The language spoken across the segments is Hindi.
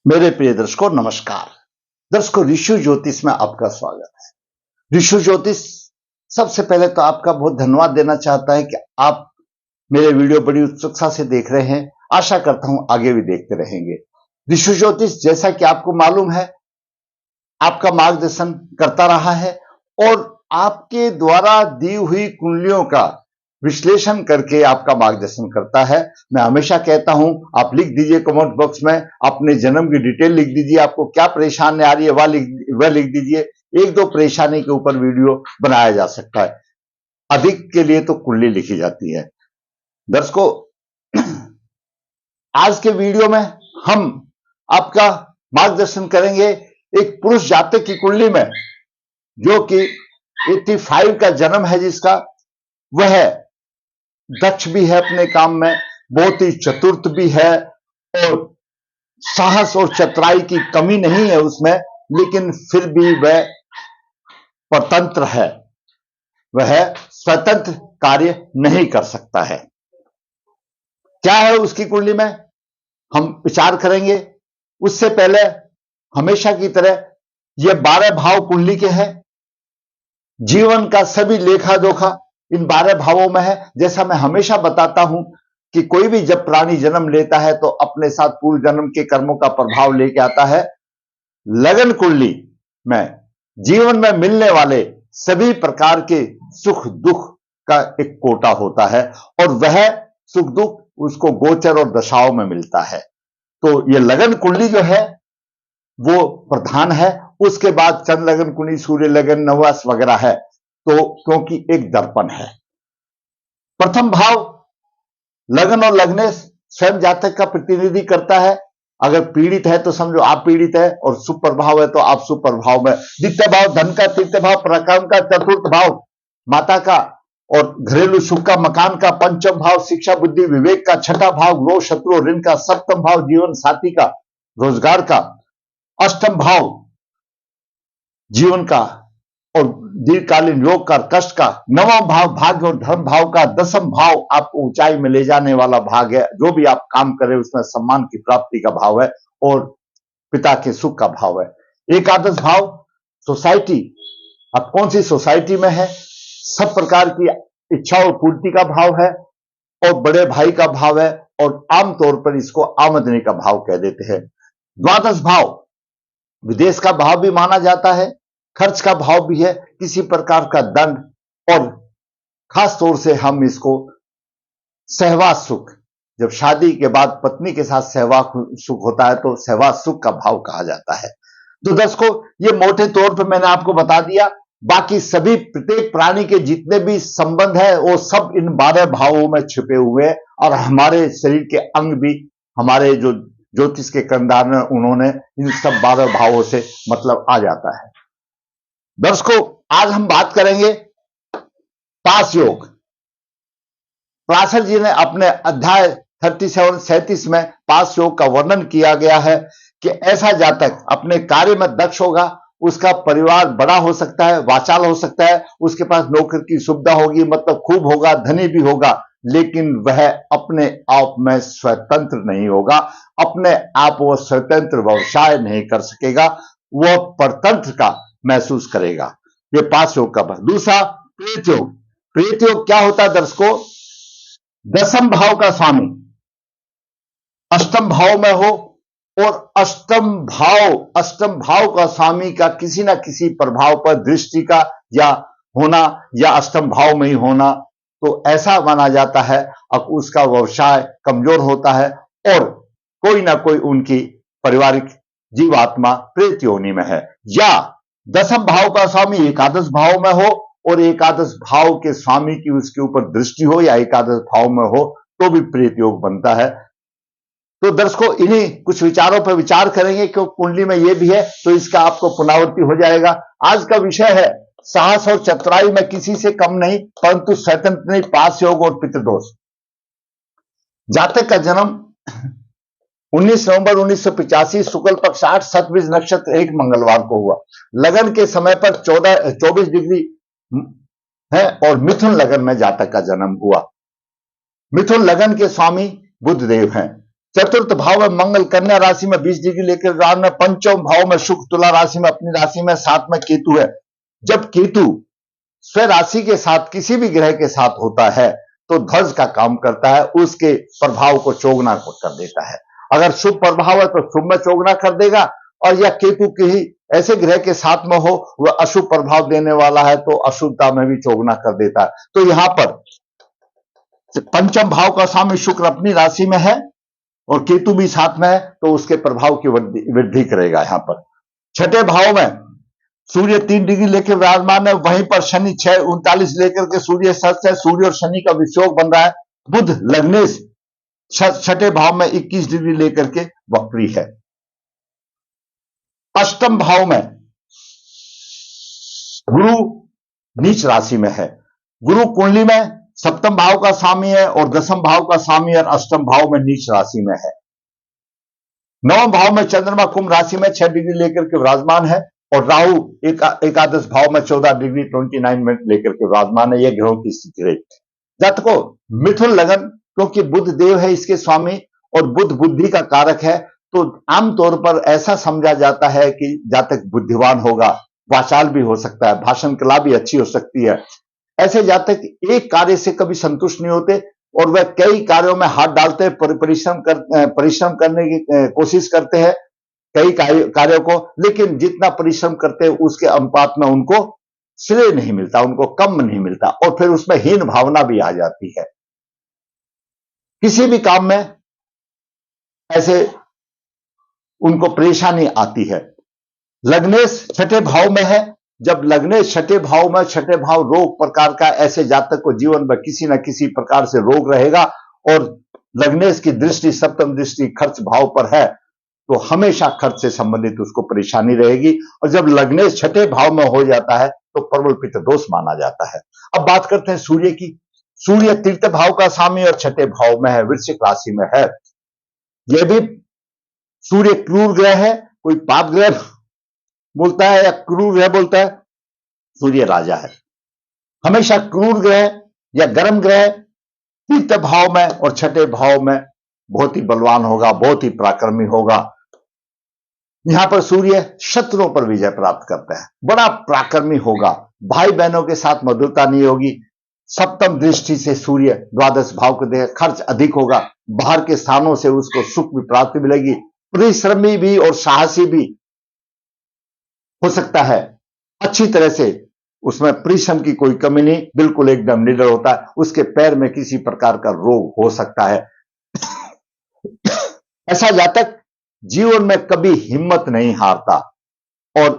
मेरे प्रिय दर्शकों नमस्कार। दर्शकों ऋषि ज्योतिष में आपका स्वागत है। ऋषि ज्योतिष सबसे पहले तो आपका बहुत धन्यवाद देना चाहता है कि आप मेरे वीडियो बड़ी उत्सुकता से देख रहे हैं। आशा करता हूं आगे भी देखते रहेंगे। ऋषि ज्योतिष जैसा कि आपको मालूम है आपका मार्गदर्शन करता रहा है और आपके द्वारा दी हुई कुंडलियों का विश्लेषण करके आपका मार्गदर्शन करता है। मैं हमेशा कहता हूं आप लिख दीजिए कमेंट बॉक्स में अपने जन्म की डिटेल लिख दीजिए, आपको क्या परेशानी आ रही है वह लिख दीजिए। एक दो परेशानी के ऊपर वीडियो बनाया जा सकता है, अधिक के लिए तो कुंडली लिखी जाती है। दर्शकों आज के वीडियो में हम आपका मार्गदर्शन करेंगे एक पुरुष जातक की कुंडली में जो कि 85 का जन्म है, जिसका वह दक्ष भी है अपने काम में, बहुत ही चतुर्थ भी है और साहस और चतुराई की कमी नहीं है उसमें, लेकिन फिर भी वह परतंत्र है, वह स्वतंत्र कार्य नहीं कर सकता है। क्या है उसकी कुंडली में हम विचार करेंगे। उससे पहले हमेशा की तरह ये 12 भाव कुंडली के हैं। जीवन का सभी लेखा जोखा इन 12 भावों में है। जैसा मैं हमेशा बताता हूं कि कोई भी जब प्राणी जन्म लेता है तो अपने साथ पूर्व जन्म के कर्मों का प्रभाव लेके आता है। लगन कुंडली में जीवन में मिलने वाले सभी प्रकार के सुख दुख का एक कोटा होता है और वह सुख दुख उसको गोचर और दशाओं में मिलता है। तो ये लगन कुंडली जो है वो प्रधान है। उसके बाद चंद्र लगन कुंडली, सूर्य लगन, नववास वगैरह है, तो क्योंकि एक दर्पण है। प्रथम भाव लगन और लग्नेश स्वयं जातक का प्रतिनिधि करता है। अगर पीड़ित है तो समझो आप पीड़ित है और शुभ प्रभाव है तो आप शुभ प्रभाव में। द्वितीय भाव धन का, तृतीय भाव पराक्रम का, चतुर्थ भाव माता का और घरेलू सुख का, मकान का, पंचम भाव शिक्षा बुद्धि विवेक का, छठा भाव ग्रोह शत्रु ऋण का, सप्तम भाव जीवन साथी का, रोजगार का, अष्टम भाव जीवन का और दीर्घकालीन योग का, कष्ट का, नवम भाव भाग्य और धर्म भाव का, दसम भाव आपको ऊंचाई में ले जाने वाला भाग है, जो भी आप काम करें उसमें सम्मान की प्राप्ति का भाव है और पिता के सुख का भाव है। एकादश भाव सोसाइटी, आप कौन सी सोसाइटी में है, सब प्रकार की इच्छा और पूर्ति का भाव है और बड़े भाई का भाव है और आमतौर पर इसको आमदनी का भाव कह देते हैं। द्वादश भाव विदेश का भाव भी माना जाता है, खर्च का भाव भी है, किसी प्रकार का दंड और खास तौर से हम इसको सहवास सुख, जब शादी के बाद पत्नी के साथ सहवास सुख होता है तो सहवास सुख का भाव कहा जाता है। तो दर्शकों ये मोटे तौर पर मैंने आपको बता दिया। बाकी सभी प्रत्येक प्राणी के जितने भी संबंध है वो सब इन 12 भावों में छिपे हुए हैं और हमारे शरीर के अंग भी हमारे जो ज्योतिष के कंधार में उन्होंने इन सब 12 भावों से मतलब आ जाता है। दर्शकों आज हम बात करेंगे पास योग। पराशर जी ने अपने अध्याय 37 में पास योग का वर्णन किया गया है कि ऐसा जातक अपने कार्य में दक्ष होगा, उसका परिवार बड़ा हो सकता है, वाचाल हो सकता है, उसके पास नौकरी की सुविधा होगी, मतलब खूब होगा, धनी भी होगा, लेकिन वह अपने आप में स्वतंत्र नहीं होगा, अपने आप वो स्वतंत्र व्यवसाय नहीं कर सकेगा, वह परतंत्र का महसूस करेगा। ये पास योग का। दूसरा प्रेत योग। प्रेत योग क्या होता है दर्शकों, दसम भाव का स्वामी अष्टम भाव में हो और अष्टम भाव का स्वामी का किसी ना किसी प्रभाव पर दृष्टि का या होना या अष्टम भाव में ही होना, तो ऐसा माना जाता है अब उसका व्यवसाय कमजोर होता है और कोई ना कोई उनकी पारिवारिक जीवात्मा प्रेत योनि में है। या दसम भाव का स्वामी एकादश भाव में हो और एकादश भाव के स्वामी की उसके ऊपर दृष्टि हो या एकादश भाव में हो तो भी प्रेत योग बनता है। तो दर्शकों इन्हीं कुछ विचारों पर विचार करेंगे क्योंकि कुंडली में यह भी है तो इसका आपको पुनरावृत्ति हो जाएगा। आज का विषय है साहस और चतुराई में किसी से कम नहीं परंतु स्वतंत्र नहीं, पास योग और पितृदोष। जातक का जन्म 19 नवंबर 1985 शुक्ल पक्ष 8 सतबीज नक्षत्र 1 मंगलवार को हुआ। लगन के समय पर 24 डिग्री है और मिथुन लगन में जातक का जन्म हुआ। मिथुन लगन के स्वामी बुध देव हैं। चतुर्थ भाव में मंगल कन्या राशि में 20 डिग्री लेकर विराज में, पंचम भाव में शुक्र तुला राशि में अपनी राशि में, साथ में केतु है। जब केतु स्व राशि के साथ किसी भी ग्रह के साथ होता है तो ध्वज का काम करता है, उसके प्रभाव को चौगुना कर देता है। अगर शुभ प्रभाव है तो शुभ में चौगुना कर देगा, और या केतु के ही ऐसे ग्रह के साथ में हो वह अशुभ प्रभाव देने वाला है तो अशुभता में भी चौगुना कर देता है। तो यहां पर पंचम भाव का स्वामी शुक्र अपनी राशि में है और केतु भी साथ में है तो उसके प्रभाव की वृद्धि करेगा। यहां पर छठे भाव में सूर्य 3 डिग्री लेकर विराजमान है, वहीं पर शनि 6:39 लेकर के सूर्य सस्त है, सूर्य और शनि का वियोग बन रहा है। बुध लग्नेश छठे भाव में 21 डिग्री लेकर के वक्री है। अष्टम भाव में गुरु नीच राशि में है, गुरु कुंडली में सप्तम भाव का स्वामी है और दसम भाव का स्वामी और अष्टम भाव में नीच राशि में है। नवम भाव में चंद्रमा कुंभ राशि में 6 डिग्री लेकर के विराजमान है और राहु एकादश भाव में 14 डिग्री 29 मिनट लेकर के विराजमान है। यह ग्रहों की स्थिति रही। जातकों मिथुन लगन, क्योंकि बुध देव है इसके स्वामी और बुध बुद्धि का कारक है, तो आमतौर पर ऐसा समझा जाता है कि जातक बुद्धिमान होगा, वाचाल भी हो सकता है, भाषण कला भी अच्छी हो सकती है। ऐसे जातक एक कार्य से कभी संतुष्ट नहीं होते और वह कई कार्यों में हाथ डालते हैं, परिश्रम करने की कोशिश करते हैं कई कार्यों को, लेकिन जितना परिश्रम करते हैं उसके अनुपात में उनको श्रेय नहीं मिलता, उनको कम नहीं मिलता और फिर उसमें हीन भावना भी आ जाती है। किसी भी काम में ऐसे उनको परेशानी आती है। लग्नेश छठे भाव में है, जब लग्नेश छठे भाव में, छठे भाव रोग प्रकार का, ऐसे जातक को जीवन में किसी न किसी प्रकार से रोग रहेगा और लग्नेश की दृष्टि सप्तम दृष्टि खर्च भाव पर है तो हमेशा खर्च से संबंधित उसको परेशानी रहेगी। और जब लग्नेश छठे भाव में हो जाता है तो प्रबल पित्त दोष माना जाता है। अब बात करते हैं सूर्य की। सूर्य तीर्थ भाव का स्वामी और छठे भाव में है, वृश्चिक राशि में है। यह भी सूर्य क्रूर ग्रह है, कोई पाप ग्रह बोलता है या क्रूर ग्रह बोलता है, सूर्य राजा है। हमेशा क्रूर ग्रह या गर्म ग्रह तीर्थ भाव में और छठे भाव में बहुत ही बलवान होगा, बहुत ही पराक्रमी होगा। यहां पर सूर्य शत्रुओं पर विजय प्राप्त करता है, बड़ा पराक्रमी होगा, भाई बहनों के साथ मधुरता नहीं होगी। सप्तम दृष्टि से सूर्य द्वादश भाव को देगा, खर्च अधिक होगा, बाहर के स्थानों से उसको सुख भी प्राप्ति मिलेगी, परिश्रमी भी और साहसी भी हो सकता है। अच्छी तरह से उसमें परिश्रम की कोई कमी नहीं, बिल्कुल एकदम निडर होता है। उसके पैर में किसी प्रकार का रोग हो सकता है। ऐसा जातक जीवन में कभी हिम्मत नहीं हारता और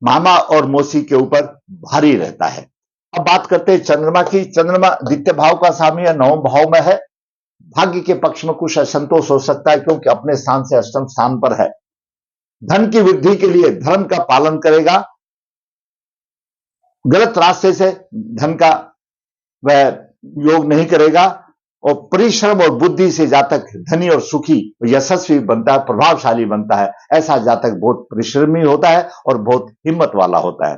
मामा और मौसी के ऊपर भारी रहता है। अब बात करते हैं चंद्रमा की। चंद्रमा द्वितीय भाव का स्वामी है, नवम भाव में है। भाग्य के पक्ष में कुछ असंतोष हो सकता है क्योंकि अपने स्थान से अष्टम स्थान पर है। धन की वृद्धि के लिए धर्म का पालन करेगा, गलत रास्ते से धन का वह योग नहीं करेगा और परिश्रम और बुद्धि से जातक धनी और सुखी यशस्वी बनता है, प्रभावशाली बनता है। ऐसा जातक बहुत परिश्रमी होता है और बहुत हिम्मत वाला होता है।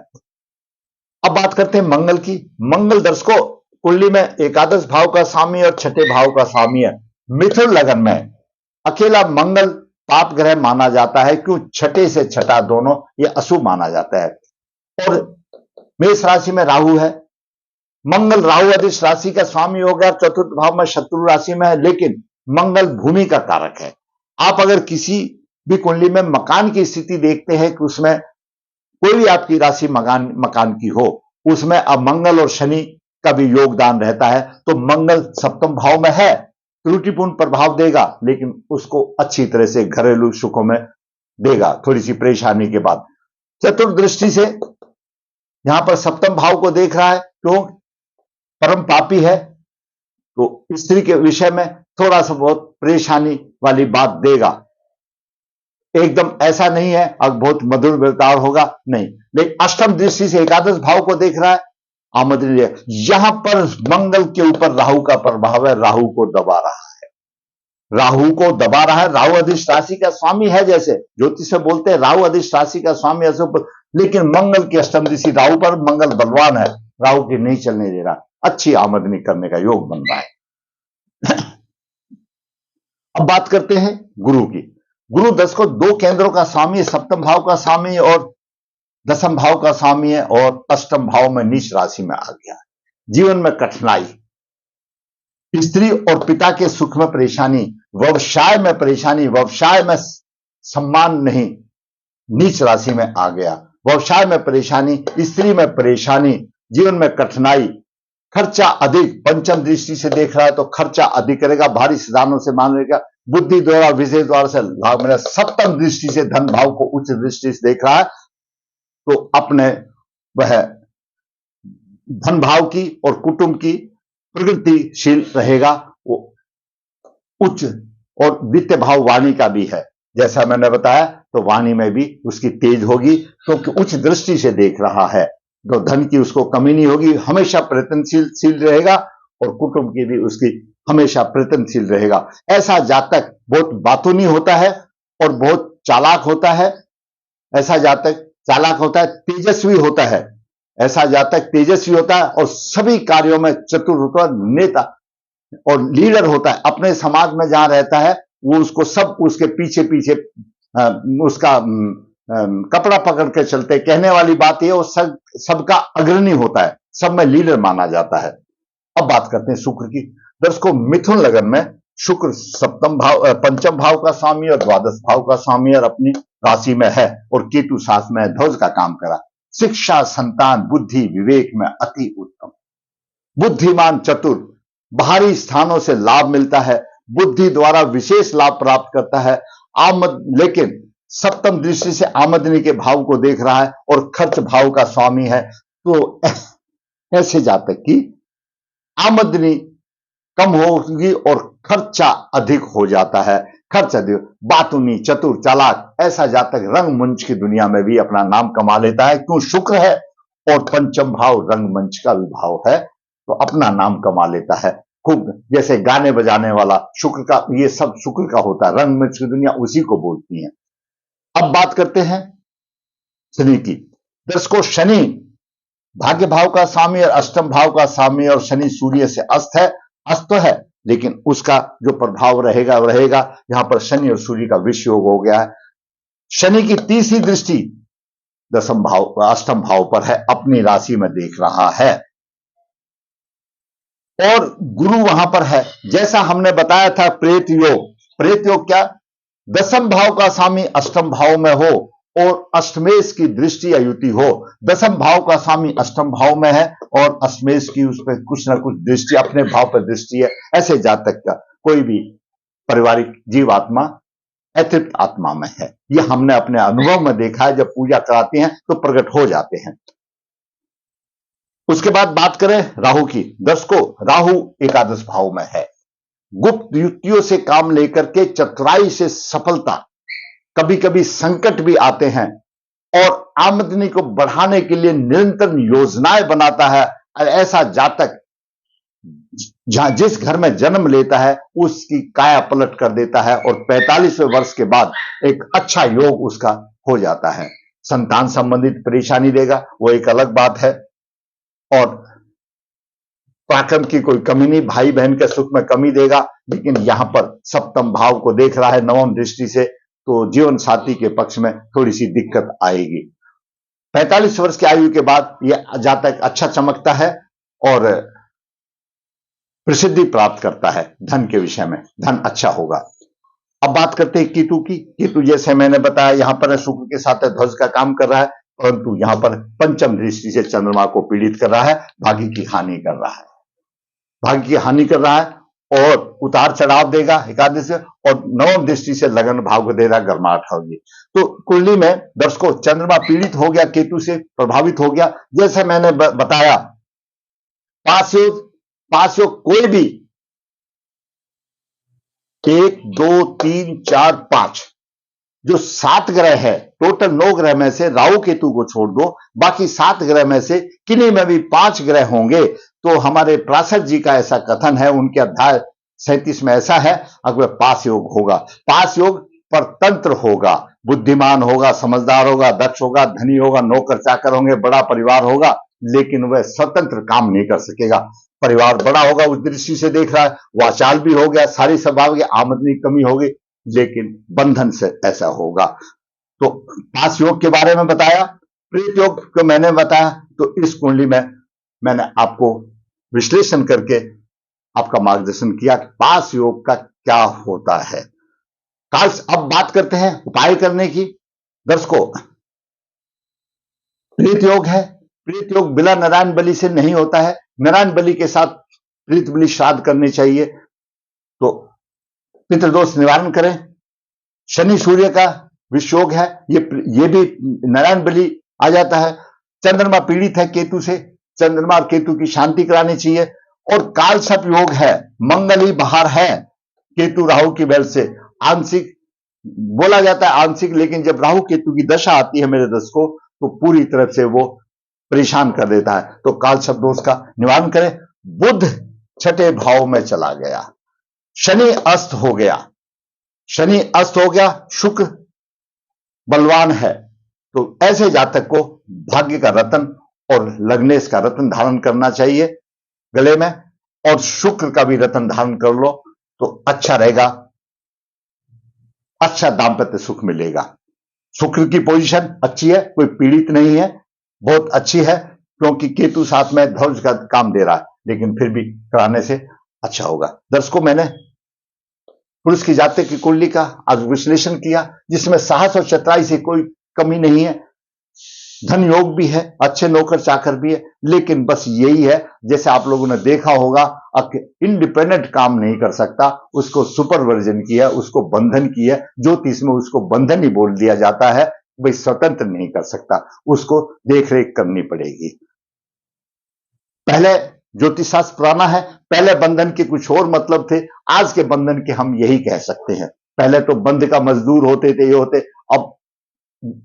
अब बात करते हैं मंगल की। मंगल दर्शकों कुंडली में एकादश भाव का स्वामी और छठे भाव का स्वामी है। मिथुन लगन में अकेला मंगल पाप ग्रह माना जाता है, क्यों छठे से छठा दोनों ये अशुभ माना जाता है। और मेष राशि में राहु है। मंगल राहु अधिश राशि का स्वामी हो गया, चतुर्थ भाव में शत्रु राशि में है, लेकिन मंगल भूमि का कारक है। आप अगर किसी भी कुंडली में मकान की स्थिति देखते हैं कि उसमें कोई भी आपकी राशि मकान की हो, उसमें अब मंगल और शनि का भी योगदान रहता है, तो मंगल सप्तम भाव में है, त्रुटिपूर्ण प्रभाव देगा, लेकिन उसको अच्छी तरह से घरेलू सुखों में देगा, थोड़ी सी परेशानी के बाद। चतुर्दृष्टि से यहां पर सप्तम भाव को देख रहा है, क्यों परम पापी है, तो स्त्री के विषय में थोड़ा सा बहुत परेशानी वाली बात देगा। एकदम ऐसा नहीं है अब बहुत मधुर व्यवहार होगा, नहीं, लेकिन अष्टम दृष्टि से एकादश भाव को देख रहा है, आमदनी है। यहां पर मंगल के ऊपर राहु का प्रभाव है, राहु को दबा रहा है, राहु को दबा रहा है। राहु अधिष्ठ राशि का स्वामी है, जैसे ज्योतिष में बोलते हैं राहु अधिष्ठ राशि का स्वामी है, लेकिन मंगल की अष्टम दृष्टि राहु पर, मंगल बलवान है, राहु की नहीं चलने दे रहा, अच्छी आमदनी करने का योग बन रहा है। अब बात करते हैं गुरु की। गुरु 10 को दो केंद्रों का स्वामी है, सप्तम भाव का स्वामी और दसम भाव का स्वामी है, और अष्टम भाव में नीच राशि में आ गया। जीवन में कठिनाई, स्त्री और पिता के सुख में परेशानी, व्यवसाय में परेशानी, व्यवसाय में सम्मान नहीं, नीच राशि में आ गया। व्यवसाय में परेशानी, स्त्री में परेशानी, जीवन में कठिनाई, खर्चा अधिक, पंचम दृष्टि से देख रहा है तो खर्चा अधिक करेगा, भारी साधनों से मानेगा, बुद्धि द्वारा विशेष द्वारा से लाभ मिलेगा। सप्तम दृष्टि से धन भाव को उच्च दृष्टि से देख रहा है तो अपने वह धन भाव की और कुटुंब की प्रगतिशील रहेगा। वो उच्च और वित्त भाव वाणी का भी है, जैसा मैंने बताया, तो वाणी में भी उसकी तेज होगी क्योंकि उच्च दृष्टि से देख रहा है, तो धन की उसको कमी नहीं होगी, हमेशा प्रयत्नशील रहेगा, और कुटुंब की भी उसकी हमेशा प्रयत्नशील रहेगा। ऐसा जातक बहुत बातूनी होता है और बहुत चालाक होता है। ऐसा जातक चालाक होता है, तेजस्वी होता है, ऐसा जातक तेजस्वी होता है और सभी कार्यों में चतुर होता है, नेता और लीडर होता है। अपने समाज में जहां रहता है वो उसको सब उसके पीछे पीछे उसका कपड़ा पकड़ के चलते। कहने वाली बात यह, वो सबका अग्रणी होता है, सब में लीडर माना जाता है। अब बात करते हैं शुक्र की। दर्शकों, मिथुन लगन में शुक्र सप्तम भाव पंचम भाव का स्वामी और द्वादश भाव का स्वामी और अपनी राशि में है, और केतु साथ में ध्वज का काम करा। शिक्षा, संतान, बुद्धि, विवेक में अति उत्तम, बुद्धिमान, चतुर, बाहरी स्थानों से लाभ मिलता है, बुद्धि द्वारा विशेष लाभ प्राप्त करता है। लेकिन सप्तम दृष्टि से आमदनी के भाव को देख रहा है और खर्च भाव का स्वामी है, तो ऐसे जातक की आमदनी कम होगी और खर्चा अधिक हो जाता है। खर्च अधिक, बातूनी, चतुर, चालाक, ऐसा जातक रंगमंच की दुनिया में भी अपना नाम कमा लेता है। क्यों? शुक्र है और पंचम भाव रंगमंच का भी भाव है, तो अपना नाम कमा लेता है खूब। जैसे गाने बजाने वाला शुक्र का, ये सब शुक्र का होता है, रंगमंच की दुनिया उसी को बोलती है। अब बात करते हैं शनि की। दर्शकों, शनि भाग्य भाव का स्वामी और अष्टम भाव का स्वामी, और शनि सूर्य से अस्त तो है, लेकिन उसका जो प्रभाव रहेगा वो रहेगा। यहां पर शनि और सूर्य का विषय योग हो गया है। शनि की तीसरी दृष्टि दसम भाव अष्टम भाव पर है, अपनी राशि में देख रहा है, और गुरु वहां पर है। जैसा हमने बताया था प्रेत योग क्या, दसम भाव का स्वामी अष्टम भाव में हो और अष्टमेश की दृष्टि अयुति हो। दसम भाव का स्वामी अष्टम भाव में है और अष्टमेश की उस पर कुछ ना कुछ दृष्टि, अपने भाव पर दृष्टि है। ऐसे जातक का कोई भी पारिवारिक जीवात्मा अतृप्त आत्मा में है, यह हमने अपने अनुभव में देखा है। जब पूजा कराते हैं तो प्रकट हो जाते हैं। उसके बाद बात करें राहु की। दर्शकों, राहु एकादश भाव में है। गुप्त युक्तियों से काम लेकर के चतुराई से सफलता, कभी कभी संकट भी आते हैं, और आमदनी को बढ़ाने के लिए निरंतर योजनाएं बनाता है। और ऐसा जातक जिस घर में जन्म लेता है उसकी काया पलट कर देता है, और 45वें वर्ष के बाद एक अच्छा योग उसका हो जाता है। संतान संबंधित परेशानी देगा, वो एक अलग बात है, और पराक्रम की कोई कमी नहीं, भाई बहन के सुख में कमी देगा। लेकिन यहां पर सप्तम भाव को देख रहा है नवम दृष्टि से, तो जीवन साथी के पक्ष में थोड़ी सी दिक्कत आएगी। 45 वर्ष की आयु के बाद यह जातक अच्छा चमकता है और प्रसिद्धि प्राप्त करता है। धन के विषय में धन अच्छा होगा। अब बात करते हैं केतु की। केतु जैसे मैंने बताया यहां पर शुक्र के साथ ध्वज का काम कर रहा है, परंतु यहां पर पंचम दृष्टि से चंद्रमा को पीड़ित कर रहा है, भाग्य की हानि कर रहा है। भाग्य की हानि कर रहा है और उतार चढ़ाव देगा एकादश से, और नवम दृष्टि से लगन भाव को दे रहा, गर्माहट होगी। तो कुंडली में दर्शकों चंद्रमा पीड़ित हो गया, केतु से प्रभावित हो गया। जैसे मैंने बताया, पास योग कोई भी 1 2 3 4 5 जो 7 ग्रह है, टोटल 9 ग्रह में से राहु केतु को छोड़ दो, बाकी 7 ग्रह में से किन्हीं में भी 5 ग्रह होंगे। तो हमारे प्रासद जी का ऐसा कथन है, उनके अध्याय 37 में ऐसा है, अगर पास योग होगा, पास योग पर तंत्र होगा, बुद्धिमान होगा, समझदार होगा, दक्ष होगा, धनी होगा, नौकर चाकर होंगे, बड़ा परिवार होगा, लेकिन वह स्वतंत्र काम नहीं कर सकेगा। परिवार बड़ा होगा उस दृष्टि से देख रहा है, वाचाल भी हो गया, सारी स्वभाव की आमदनी कमी होगी, लेकिन बंधन से ऐसा होगा। तो पास योग के बारे में बताया, प्रेत योग को मैंने बताया। तो इस कुंडली में मैंने आपको विश्लेषण करके आपका मार्गदर्शन किया कि पास योग का क्या होता है। काल अब बात करते हैं उपाय करने की। दर्शकों, प्रेत योग है, प्रेत योग बिना नारायण बलि से नहीं होता है। नारायण बलि के साथ प्रेत बलि श्राद्ध करने चाहिए। तो पितृदोष निवारण करें। शनि सूर्य का विषयोग है, ये भी नारायण बलि आ जाता है। चंद्रमा पीड़ित है केतु से, चंद्रमा और केतु की शांति करानी चाहिए। और काल सर्प योग है, मंगल ही बाहर है केतु राहु की बल से। आंशिक बोला जाता है आंशिक, लेकिन जब राहु केतु की दशा आती है मेरे दर्शकों, तो पूरी तरह से वो परेशान कर देता है। तो काल सर्प दोष का निवारण करें। बुध छठे भाव में चला गया, शनि अस्त हो गया, शनि अस्त हो गया, शुक्र बलवान है। तो ऐसे जातक को भाग्य का रत्न और लग्नेश का रत्न धारण करना चाहिए गले में, और शुक्र का भी रत्न धारण कर लो तो अच्छा रहेगा, अच्छा दाम्पत्य सुख मिलेगा। शुक्र की पोजीशन अच्छी है, कोई पीड़ित नहीं है, बहुत अच्छी है, क्योंकि केतु साथ में ध्वज का काम दे रहा है, लेकिन फिर भी कराने से अच्छा होगा। दर्शकों, मैंने पुरुष की जाति की कुंडली का आज विश्लेषण किया, जिसमें साहस और चतुराई से कोई कमी नहीं है। धन योग भी है, अच्छे नौकर चाकर भी है, लेकिन बस यही है, जैसे आप लोगों ने देखा होगा, इंडिपेंडेंट काम नहीं कर सकता, उसको सुपरवर्जन किया, उसको बंधन किया। ज्योतिष में उसको बंधन ही बोल दिया जाता है, भाई स्वतंत्र नहीं कर सकता, उसको देख रेख करनी पड़ेगी। पहले ज्योतिष शास्त्र पुराना है, पहले बंधन के कुछ और मतलब थे, आज के बंधन के हम यही कह सकते हैं। पहले तो बंध का मजदूर होते थे, ये होते, अब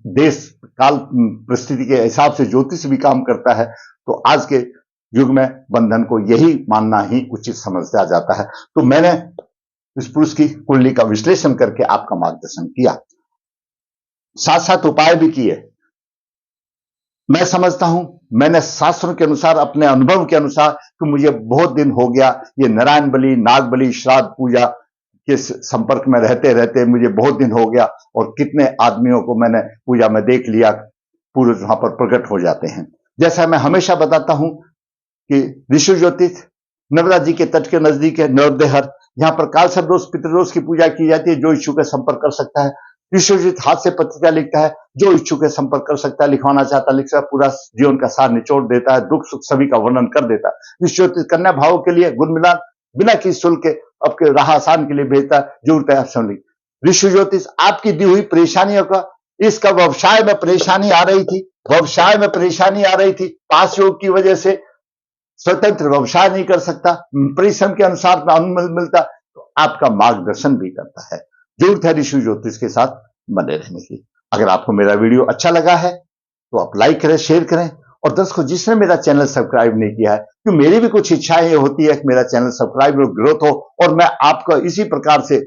देश काल परिस्थिति के हिसाब से ज्योतिष भी काम करता है, तो आज के युग में बंधन को यही मानना ही उचित समझा जाता है। तो मैंने इस पुरुष की कुंडली का विश्लेषण करके आपका मार्गदर्शन किया, साथ साथ उपाय भी किए। मैं समझता हूं, मैंने शास्त्रों के अनुसार, अपने अनुभव के अनुसार, कि मुझे बहुत दिन हो गया ये नारायण बलि, नाग बलि, श्राद्ध पूजा के संपर्क में रहते रहते मुझे बहुत दिन हो गया, और कितने आदमियों को मैंने पूजा में देख लिया, पूरे वहां पर प्रकट हो जाते हैं। जैसा मैं हमेशा बताता हूं कि ऋषि ज्योतिष नर्मदा जी के तट के नजदीक है, नर्मदेहर, यहाँ पर काल सर्प दोष पितृदोष की पूजा की जाती है। जो इच्छुक है संपर्क कर सकता है। विश्वजीत हाथ से पत्रिका लिखता है, जो इच्छुक है संपर्क कर सकता है, लिखवाना चाहता लिख सकता, पूरा जीवन का सार निचोड़ देता है, दुख सुख सभी का वर्णन कर देता है। विश्वजीत कन्या भाव के लिए गुण मिलान बिना किसी शुल्क के आपके राह आसान के लिए भेजता है, जरूरत है सुन ली। ऋषि ज्योतिष आपकी दी हुई परेशानियों का, इसका व्यवसाय में परेशानी आ रही थी, व्यवसाय में परेशानी आ रही थी, पास योग की वजह से स्वतंत्र व्यवसाय नहीं कर सकता, परिश्रम के अनुसार अनुमति मिलता, तो आपका मार्गदर्शन भी करता है। जरूरत है ऋषि ज्योतिष के साथ बने रहने की। अगर आपको मेरा वीडियो अच्छा लगा है तो आप लाइक करें, शेयर करें, और दोस्तों जिसने मेरा चैनल सब्सक्राइब नहीं किया है, तो मेरी भी कुछ इच्छाएं होती है कि मेरा चैनल सब्सक्राइब और ग्रोथ हो, और मैं आपका इसी प्रकार से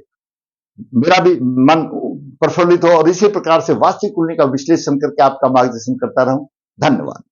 मेरा भी मन प्रफुल्लित हो, और इसी प्रकार से वास्तविक कुंडली का विश्लेषण करके आपका मार्गदर्शन करता रहूं। धन्यवाद।